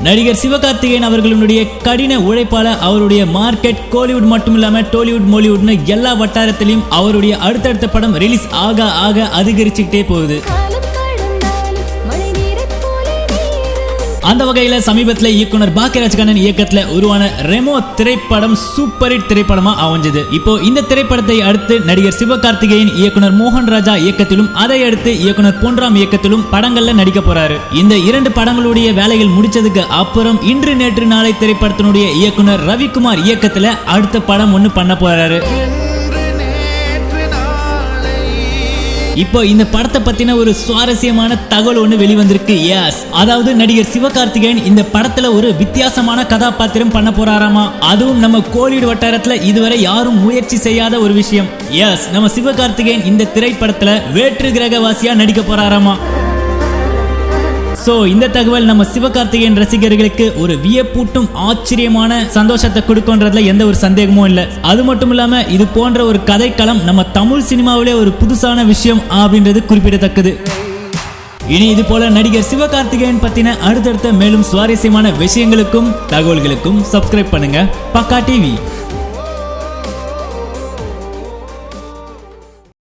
நடிகர் சிவகார்த்திகேயன் அவர்களுடைய கடின உழைப்பால அவருடைய மார்க்கெட் கோலிவுட் மட்டும் இல்லாம டோலிவுட் மோலிவுட்னு எல்லா வட்டாரத்திலையும் அவருடைய அடுத்தடுத்த படம் ரிலீஸ் ஆக ஆக அதிகரிச்சுக்கிட்டே போகுது. அந்த வகையில சமீபத்துல இயக்குனர் பாக்கியராஜ் கண்ணன் இயக்கத்துல உருவான ரெமோ திரைப்படம் சூப்பர் ஹிட் திரைப்படமா அமைஞ்சது. இப்போ இந்த திரைப்படத்தை அடுத்து நடிகர் சிவகார்த்திகேயன் இயக்குனர் மோகன் ராஜா இயக்கத்திலும் அதை அடுத்து இயக்குனர் பொன்ராம் இயக்கத்திலும் படங்கள்ல நடிக்க போறாரு. இந்த 2 படங்களுடைய வேலைகள் முடிச்சதுக்கு அப்புறம் இன்று நேற்று நாளை திரைப்படத்தினுடைய இயக்குனர் ரவிக்குமார் இயக்கத்துல அடுத்த படம் ஒண்ணு பண்ண போறாரு. இப்போ இந்த படத்தை பத்தின ஒரு சுவாரஸ்யமான தகவல் ஒண்ணு வெளிவந்திருக்கு. அதாவது நடிகர் சிவகார்த்திகேயன் இந்த படத்துல ஒரு வித்தியாசமான கதாபாத்திரம் பண்ண போறாராமா. அதுவும் நம்ம கோலிவுட் வட்டாரத்துல இதுவரை யாரும் முயற்சி செய்யாத ஒரு விஷயம். நம்ம சிவகார்த்திகேயன் இந்த திரைப்படத்துல வேற்று கிரகவாசியா நடிக்க போறாராமா. இந்த தகவல் நம்ம சிவகார்த்திகேயன் ரசிகர்களுக்கு ஒரு வியப்பூட்டும் ஆச்சரியமான சந்தோஷத்தை கொடுக்கும்ன்றதுல எந்த ஒரு சந்தேகமும் இல்லை. அது மட்டும் இல்லாம இது போன்ற ஒரு கதைக்களம் நம்ம தமிழ் சினிமாவிலே ஒரு புதுசான விஷயம் அப்படின்றது குறிப்பிடத்தக்கது. இனி இது போல நடிகர் சிவகார்த்திகேயன் பத்தின அடுத்தடுத்த மேலும் சுவாரஸ்யமான விஷயங்களுக்கும் தகவல்களுக்கும் சப்ஸ்கிரைப் பண்ணுங்க பக்கா டிவி.